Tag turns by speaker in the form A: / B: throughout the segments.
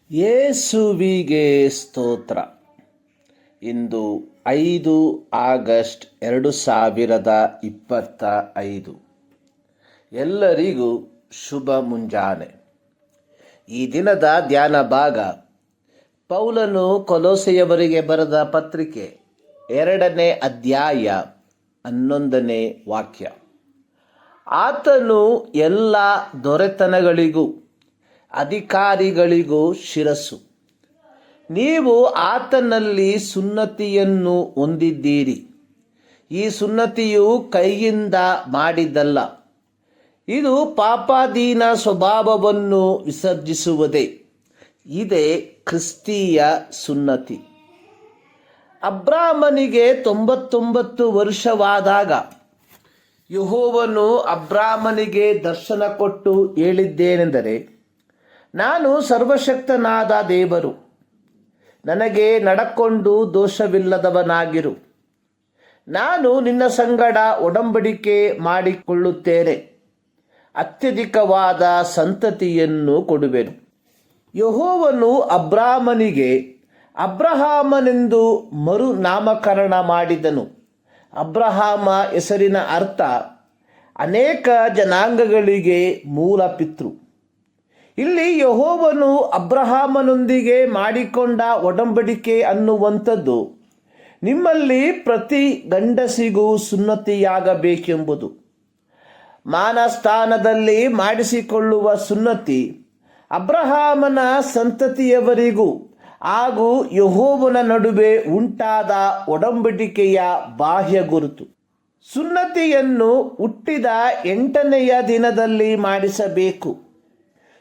A: ಯೇಸುವಿಗೆ ಸ್ತೋತ್ರ. ಇಂದು 5 ಆಗಸ್ಟ್ 2025. ಎಲ್ಲರಿಗೂ ಶುಭ ಮುಂಜಾನೆ. ಈ ದಿನದ ಧ್ಯಾನ ಭಾಗ ಪೌಲನು ಕೊಲೋಸೆಯವರಿಗೆ ಬರೆದ ಪತ್ರಿಕೆ 2ನೇ ಅಧ್ಯಾಯ 11ನೇ ವಾಕ್ಯ. ಆತನು ಎಲ್ಲ ದೊರೆತನಗಳಿಗೂ ಅಧಿಕಾರಿಗಳಿಗೂ ಶಿರಸ್ಸು. ನೀವು ಆತನಲ್ಲಿ ಸುನ್ನತಿಯನ್ನು ಹೊಂದಿದ್ದೀರಿ. ಈ ಸುನ್ನತಿಯು ಕೈಯಿಂದ ಮಾಡಿದ್ದಲ್ಲ, ಇದು ಪಾಪಾಧೀನ ಸ್ವಭಾವವನ್ನು ವಿಸರ್ಜಿಸುವುದೇ. ಇದೇ ಕ್ರಿಸ್ತೀಯ ಸುನ್ನತಿ. ಅಬ್ರಾಮನಿಗೆ 99 ವರ್ಷವಾದಾಗ ಯೆಹೋವನು ಅಬ್ರಾಮನಿಗೆ ದರ್ಶನ ಕೊಟ್ಟು ಹೇಳಿದ್ದೇನೆಂದರೆ, ನಾನು ಸರ್ವಶಕ್ತನಾದ ದೇವರು, ನನಗೆ ನಡಕೊಂಡು ದೋಷವಿಲ್ಲದವನಾಗಿರು. ನಾನು ನಿನ್ನ ಸಂಗಡ ಒಡಂಬಡಿಕೆ ಮಾಡಿಕೊಳ್ಳುತ್ತೇನೆ, ಅತ್ಯಧಿಕವಾದ ಸಂತತಿಯನ್ನು ಕೊಡುವೆನು. ಯೆಹೋವನು ಅಬ್ರಾಮನಿಗೆ ಅಬ್ರಹಾಮನೆಂದು ಮರುನಾಮಕರಣ ಮಾಡಿದನು. ಅಬ್ರಹಾಮ ಹೆಸರಿನ ಅರ್ಥ ಅನೇಕ ಜನಾಂಗಗಳಿಗೆ ಮೂಲ ಪಿತೃ. ಇಲ್ಲಿ ಯೆಹೋವನು ಅಬ್ರಹಾಮನೊಂದಿಗೆ ಮಾಡಿಕೊಂಡ ಒಡಂಬಡಿಕೆ ಅನ್ನುವಂಥದ್ದು ನಿಮ್ಮಲ್ಲಿ ಪ್ರತಿ ಗಂಡಸಿಗೂ ಸುನ್ನತಿಯಾಗಬೇಕೆಂಬುದು. ಮಾನಸ್ಥಾನದಲ್ಲಿ ಮಾಡಿಸಿಕೊಳ್ಳುವ ಸುನ್ನತಿ ಅಬ್ರಹಾಮನ ಸಂತತಿಯವರಿಗೂ ಹಾಗೂ ಯೆಹೋವನ ನಡುವೆ ಉಂಟಾದ ಒಡಂಬಡಿಕೆಯ ಬಾಹ್ಯ ಗುರುತು. ಸುನ್ನತಿಯನ್ನು ಹುಟ್ಟಿದ 8ನೆಯ ದಿನದಲ್ಲಿ ಮಾಡಿಸಬೇಕು.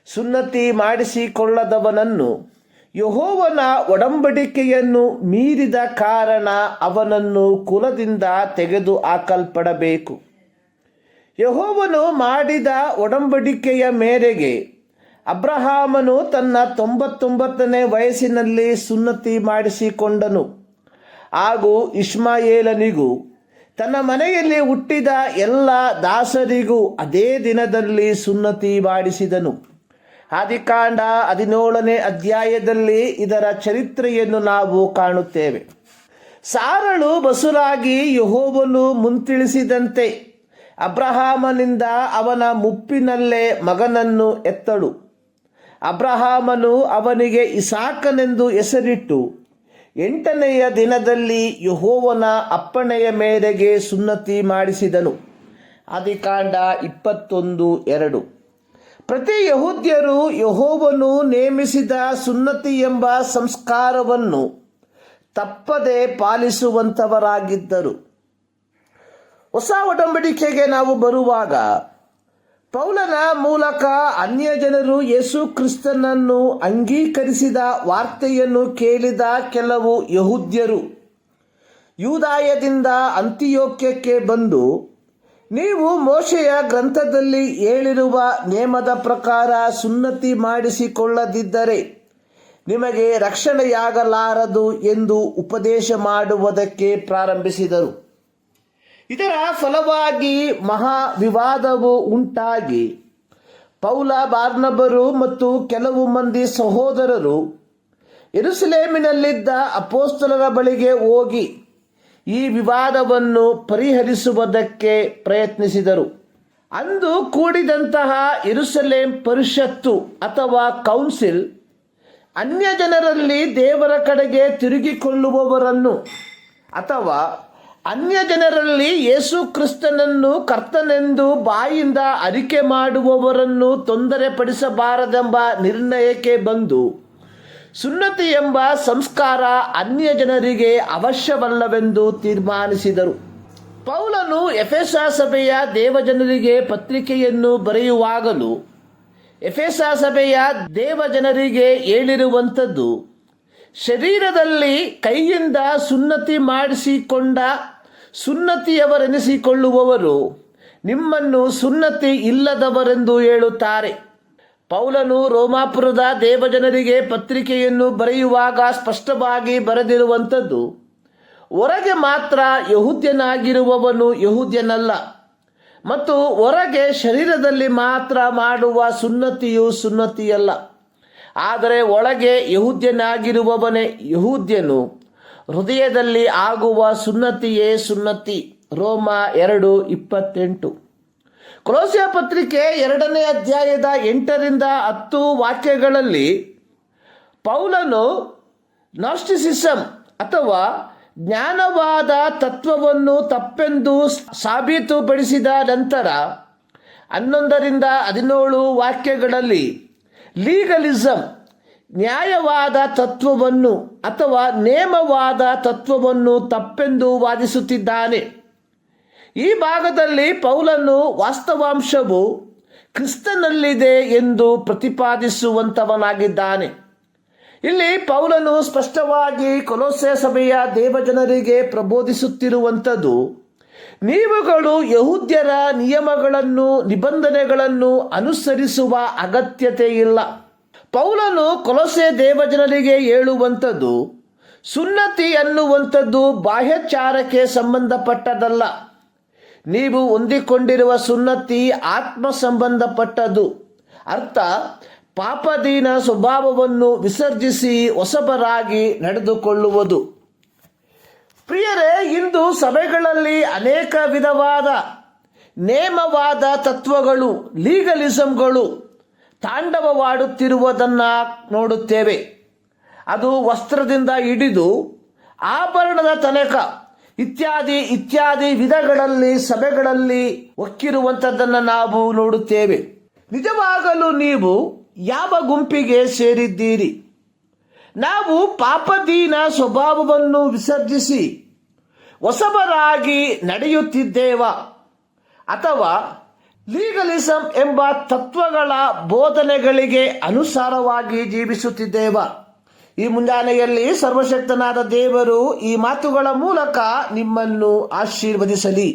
A: ಸುನ್ನತಿ ಮಾಡಿಸಿಕೊಳ್ಳದವನನ್ನು ಯೆಹೋವನ ಒಡಂಬಡಿಕೆಯನ್ನು ಮೀರಿದ ಕಾರಣ ಅವನನ್ನು ಕುಲದಿಂದ ತೆಗೆದು ಹಾಕಲ್ಪಡಬೇಕು. ಯೆಹೋವನು ಮಾಡಿದ ಒಡಂಬಡಿಕೆಯ ಮೇರೆಗೆ ಅಬ್ರಹಾಮನು ತನ್ನ 99ನೇ ವಯಸ್ಸಿನಲ್ಲಿ ಸುನ್ನತಿ ಮಾಡಿಸಿಕೊಂಡನು. ಹಾಗೂ ಇಷ್ಮಾಯೇಲನಿಗೂ ತನ್ನ ಮನೆಯಲ್ಲಿ ಹುಟ್ಟಿದ ಎಲ್ಲ ದಾಸರಿಗೂ ಅದೇ ದಿನದಲ್ಲಿ ಸುನ್ನತಿ ಮಾಡಿಸಿದನು. ಆದಿಕಾಂಡ 17ನೇ ಅಧ್ಯಾಯದಲ್ಲಿ ಇದರ ಚರಿತ್ರೆಯನ್ನು ನಾವು ಕಾಣುತ್ತೇವೆ. ಸಾರಳು ಬಸುರಾಗಿ ಯೆಹೋವನು ಮುಂತಿಳಿಸಿದಂತೆ ಅಬ್ರಹಾಮನಿಂದ ಅವನ ಮುಪ್ಪಿನಲ್ಲೇ ಮಗನನ್ನು ಎತ್ತಳು. ಅಬ್ರಹಾಮನು ಅವನಿಗೆ ಇಸಾಕನೆಂದು ಹೆಸರಿಟ್ಟು 8ನೆಯ ದಿನದಲ್ಲಿ ಯೆಹೋವನ ಅಪ್ಪಣೆಯ ಮೇರೆಗೆ ಸುನ್ನತಿ ಮಾಡಿಸಿದನು. ಆದಿಕಾಂಡ 21:2. ಪ್ರತಿ ಯೆಹೂದ್ಯರು ಯೆಹೋವನು ನೇಮಿಸಿದ ಸುನ್ನತಿ ಎಂಬ ಸಂಸ್ಕಾರವನ್ನು ತಪ್ಪದೆ ಪಾಲಿಸುವಂಥವರಾಗಿದ್ದರು. ಹೊಸ ಒಡಂಬಡಿಕೆಗೆ ನಾವು ಬರುವಾಗ ಪೌಲನ ಮೂಲಕ ಅನ್ಯ ಜನರು ಯೇಸು ಕ್ರಿಸ್ತನನ್ನು ಅಂಗೀಕರಿಸಿದ ವಾರ್ತೆಯನ್ನು ಕೇಳಿದ ಕೆಲವು ಯೆಹೂದ್ಯರು ಯೂದಾಯದಿಂದ ಅಂತಿಯೋಕ್ಯಕ್ಕೆ ಬಂದು, ನೀವು ಮೋಶೆಯ ಗ್ರಂಥದಲ್ಲಿ ಹೇಳಿರುವ ನೇಮದ ಪ್ರಕಾರ ಸುನ್ನತಿ ಮಾಡಿಸಿಕೊಳ್ಳದಿದ್ದರೆ ನಿಮಗೆ ರಕ್ಷಣೆಯಾಗಲಾರದು ಎಂದು ಉಪದೇಶ ಮಾಡುವುದಕ್ಕೆ ಪ್ರಾರಂಭಿಸಿದರು. ಇದರ ಫಲವಾಗಿ ಮಹಾ ವಿವಾದವು ಉಂಟಾಗಿ ಪೌಲ, ಬಾರ್ನಬರು ಮತ್ತು ಕೆಲವು ಮಂದಿ ಸಹೋದರರು ಯೆರೂಸಲೇಮಿನಲ್ಲಿದ್ದ ಅಪೊಸ್ತಲರ ಬಳಿಗೆ ಹೋಗಿ ಈ ವಿವಾದವನ್ನು ಪರಿಹರಿಸುವುದಕ್ಕೆ ಪ್ರಯತ್ನಿಸಿದರು. ಅಂದು ಕೂಡಿದಂತಹ ಯೆರೂಸಲೇಮ್ ಪರಿಷತ್ತು ಅಥವಾ ಕೌನ್ಸಿಲ್ ಅನ್ಯ ಜನರಲ್ಲಿ ದೇವರ ಕಡೆಗೆ ತಿರುಗಿಕೊಳ್ಳುವವರನ್ನು ಅಥವಾ ಅನ್ಯ ಜನರಲ್ಲಿ ಯೇಸು ಕ್ರಿಸ್ತನನ್ನು ಕರ್ತನೆಂದು ಬಾಯಿಂದ ಅರಿಕೆ ಮಾಡುವವರನ್ನು ತೊಂದರೆಪಡಿಸಬಾರದೆಂಬ ನಿರ್ಣಯಕ್ಕೆ ಬಂದು ಸುನ್ನತಿ ಎಂಬ ಸಂಸ್ಕಾರ ಅನ್ಯ ಜನರಿಗೆ ಅವಶ್ಯವಲ್ಲವೆಂದು ತೀರ್ಮಾನಿಸಿದರು. ಪೌಲನು ಎಫೆಸ ಸಭೆಯ ದೇವಜನರಿಗೆ ಪತ್ರಿಕೆಯನ್ನು ಬರೆಯುವಾಗಲೂ ಎಫೆಸ ಸಭೆಯ ದೇವಜನರಿಗೆ ಹೇಳಿರುವಂಥದ್ದು, ಶರೀರದಲ್ಲಿ ಕೈಯಿಂದ ಸುನ್ನತಿ ಮಾಡಿಸಿಕೊಂಡ ಸುನ್ನತಿಯವರೆನಿಸಿಕೊಳ್ಳುವವರು ನಿಮ್ಮನ್ನು ಸುನ್ನತಿ ಇಲ್ಲದವರೆಂದು ಹೇಳುತ್ತಾರೆ. ಪೌಲನು ರೋಮಾಪುರದ ದೇವಜನರಿಗೆ ಪತ್ರಿಕೆಯನ್ನು ಬರೆಯುವಾಗ ಸ್ಪಷ್ಟವಾಗಿ ಬರೆದಿರುವಂಥದ್ದು, ಹೊರಗೆ ಮಾತ್ರ ಯಹೂದ್ಯನಾಗಿರುವವನು ಯಹೂದ್ಯನಲ್ಲ, ಮತ್ತು ಹೊರಗೆ ಶರೀರದಲ್ಲಿ ಮಾತ್ರ ಮಾಡುವ ಸುನ್ನತಿಯು ಸುನ್ನತಿಯಲ್ಲ. ಆದರೆ ಒಳಗೆ ಯಹೂದ್ಯನಾಗಿರುವವನೇ ಯಹೂದ್ಯನು, ಹೃದಯದಲ್ಲಿ ಆಗುವ ಸುನ್ನತಿಯೇ ಸುನ್ನತಿ. ರೋಮ 2:28. ಕೊಲೊಸ್ಸೆ ಪತ್ರಿಕೆ 2ನೇ ಅಧ್ಯಾಯದ 8ರಿಂದ 10 ವಾಕ್ಯಗಳಲ್ಲಿ ಪೌಲನು ನಾಸ್ಟಿಸಿಸಂ ಅಥವಾ ಜ್ಞಾನವಾದ ತತ್ವವನ್ನು ತಪ್ಪೆಂದು ಸಾಬೀತುಪಡಿಸಿದ ನಂತರ 11ರಿಂದ 17 ವಾಕ್ಯಗಳಲ್ಲಿ ಲೀಗಲಿಸಂ, ನ್ಯಾಯವಾದ ತತ್ವವನ್ನು ಅಥವಾ ನೇಮವಾದ ತತ್ವವನ್ನು ತಪ್ಪೆಂದು ವಾದಿಸುತ್ತಿದ್ದಾನೆ. ಈ ಭಾಗದಲ್ಲಿ ಪೌಲನು ವಾಸ್ತವಾಂಶವು ಕ್ರಿಸ್ತನಲ್ಲಿದೆ ಎಂದು ಪ್ರತಿಪಾದಿಸುವಂತವನಾಗಿದ್ದಾನೆ. ಇಲ್ಲಿ ಪೌಲನು ಸ್ಪಷ್ಟವಾಗಿ ಕೊಲೊಸ್ಸೆ ಸಭೆಯ ದೇವಜನರಿಗೆ ಪ್ರಬೋಧಿಸುತ್ತಿರುವಂಥದ್ದು, ನೀವುಗಳು ಯಹೂದ್ಯರ ನಿಯಮಗಳನ್ನು ನಿಬಂಧನೆಗಳನ್ನು ಅನುಸರಿಸುವ ಅಗತ್ಯತೆ ಇಲ್ಲ. ಪೌಲನು ಕೊಲೊಸ್ಸೆ ದೇವಜನರಿಗೆ ಹೇಳುವಂಥದ್ದು, ಸುನ್ನತಿ ಅನ್ನುವಂಥದ್ದು ಬಾಹ್ಯಾಚಾರಕ್ಕೆ ಸಂಬಂಧಪಟ್ಟದಲ್ಲ. ನೀವು ಹೊಂದಿಕೊಂಡಿರುವ ಸುನ್ನತಿ ಆತ್ಮ ಸಂಬಂಧಪಟ್ಟದ್ದು. ಅರ್ಥ, ಪಾಪದೀನ ಸ್ವಭಾವವನ್ನು ವಿಸರ್ಜಿಸಿ ಹೊಸಬರಾಗಿ ನಡೆದುಕೊಳ್ಳುವುದು. ಪ್ರಿಯರೇ, ಇಂದು ಸಭೆಗಳಲ್ಲಿ ಅನೇಕ ವಿಧವಾದ ನೇಮವಾದ ತತ್ವಗಳು, ಲೀಗಲಿಸಂಗಳು ತಾಂಡವವಾಡುತ್ತಿರುವುದನ್ನು ನೋಡುತ್ತೇವೆ. ಅದು ವಸ್ತ್ರದಿಂದ ಹಿಡಿದು ಆಭರಣದ ತನಕ ಇತ್ಯಾದಿ ಇತ್ಯಾದಿ ವಿಧಗಳಲ್ಲಿ ಸಭೆಗಳಲ್ಲಿ ಒಕ್ಕಿರುವಂಥದ್ದನ್ನು ನಾವು ನೋಡುತ್ತೇವೆ. ನಿಜವಾಗಲೂ ನೀವು ಯಾವ ಗುಂಪಿಗೆ ಸೇರಿದ್ದೀರಿ? ನಾವು ಪಾಪದೀನ ಸ್ವಭಾವವನ್ನು ವಿಸರ್ಜಿಸಿ ಹೊಸಬರಾಗಿ ನಡೆಯುತ್ತಿದ್ದೇವಾ, ಅಥವಾ ಲೀಗಲಿಸಂ ಎಂಬ ತತ್ವಗಳ ಬೋಧನೆಗಳಿಗೆ ಅನುಸಾರವಾಗಿ ಜೀವಿಸುತ್ತಿದ್ದೇವಾ? ಈ ಮುಂಜಾನೆಯಲ್ಲಿ ಸರ್ವಶಕ್ತನಾದ ದೇವರು ಈ ಮಾತುಗಳ ಮೂಲಕ ನಿಮ್ಮನ್ನು ಆಶೀರ್ವದಿಸಲಿ.